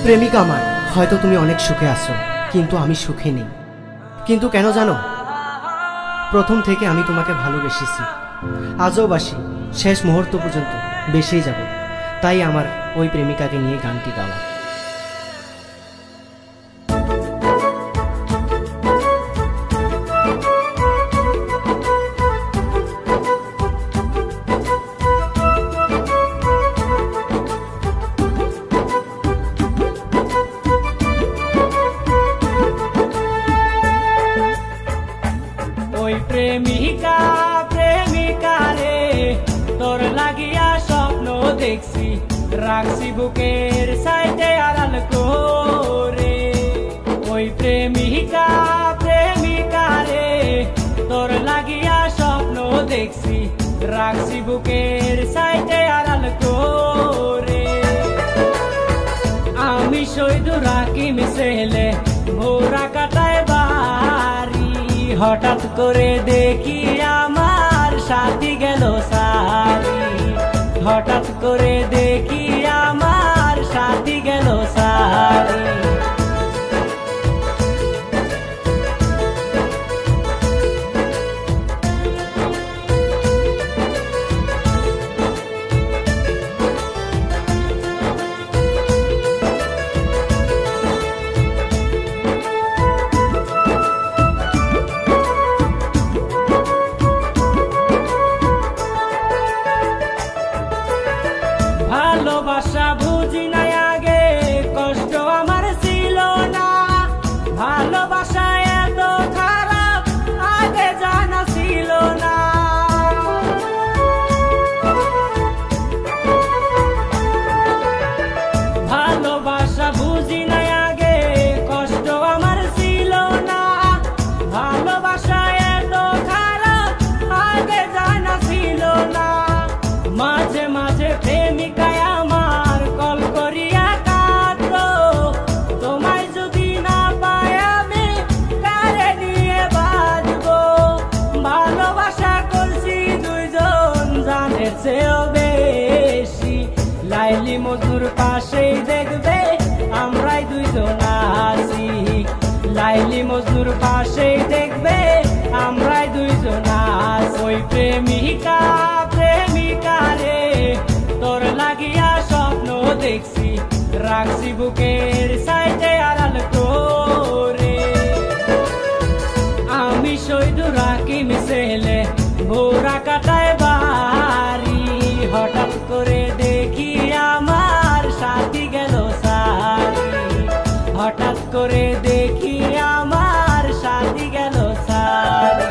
প্রেমিকা আমার, হয়তো তুমি অনেক সুখে আছো, কিন্তু আমি সুখে নেই। কিন্তু কেন জানো? প্রথম থেকে আমি তোমাকে ভালোবেসেছি, আজও বাসি, শেষ মুহূর্ত পর্যন্ত বেসেই যাব। তাই আমার ওই প্রেমিকাকে নিয়ে গানটি গাওয়া। ওই প্রেমিকা প্রেমিকা রে, তোর লাগিয়া স্বপ্ন দেখছি, রাখছি বুকের সাইডে আড়াল করে। ওই প্রেমিকা প্রেমিকা রে, তোর লাগিয়া স্বপ্ন দেখছি, রাখছি বুকের সাইডে আড়াল করে। আমি শহীদুর হাকিম ছেলে, ভোরা কাটায় বাড়ি, হঠাৎ করে দেখি আমার সাথী গেল সারি। হঠাৎ করে দেখি আমার সাথী গেল সারি। ভালোবাসা বুঝি নাই আগে, কষ্ট আমার ছিল না। ভালোবাসা এত খারাপ আগে জানা ছিল না। ভালোবাসা বুঝি নাই আগে, কষ্ট আমার ছিল না। ভালোবাসা এত খারাপ আগে জানা ছিল না। মাঝে মাঝে প্রেমিকায় আমার কল করিয়া কাঁদতো, তোমায় যদি না পাই আমি কারে নিয়ে বাঁচবো। ভালোবাসা করছি দুইজন, জানের চেয়েও বেশি। লাইলি মজুর পাশেই দেখবে আমরাই দুইজন আছি। লাইলি মজুর পাশেই দেখবে আমরাই দুইজন আছি। ওই প্রেমিকা প্রেমিকা রে, তোর লাগিয়া স্বপ্ন দেখছি, রাখছি বুকের সাইডে আড়াল করে। আমি শহীদুর হাকিম ছেলে, ভোরা কাটায় বাড়ি, হঠাৎ করে দেখি আমার সাথী গেল সারি। হঠাৎ করে দেখি আমার সাথী গেল সারি।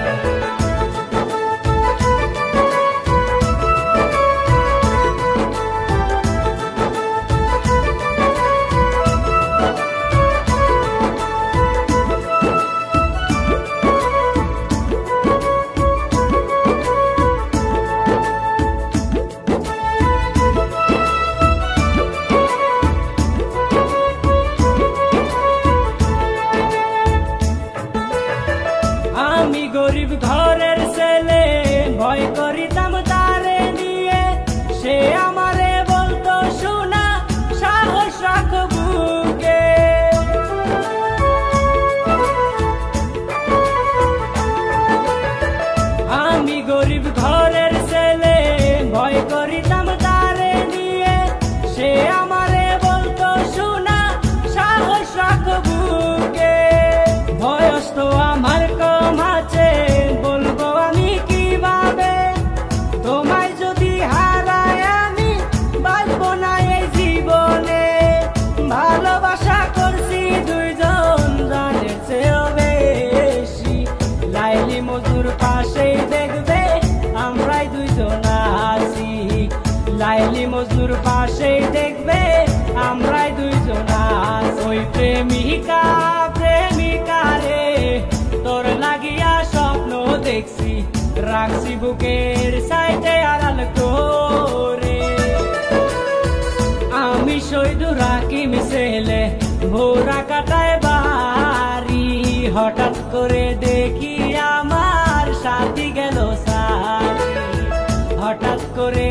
আমি গরিব ঘরের ছেলে, ভয় করিতাম তারে নিয়ে। সে আমারে বলতো শোনা, সাহস রাখ বুকে। আমি গরিব ঘরের ছেলে, ভয় করিতাম তারে নিয়ে। সে আমারে বলতো শোনা, সাহস রাখ বুকে। বয়স তো আমার কম আছে, বলবো আমি কিভাবে। তোমায় যদি হারাই আমি বাঁচবো না এই জীবনে। ভালোবাসা করছি দুইজন, জানের চেয়েও বেশি। লাইলি মজুর পাশেই দেখবে আমরাই দুইজন আছি। লাইলি মজুর পাশেই দেখবে আমরাই দুইজন আছি। ওই প্রেমিকা প্রেমিকা রে, তোর লাগিয়া স্বপ্ন দেখছি, রাখছি বুকের সাইডে আড়াল করে। আমি শহীদুর হাকিম ছেলে, ভোরা কাটায় বাড়ি, হঠাৎ করে দেখি আমার সাথী গেল সারি। হঠাৎ করে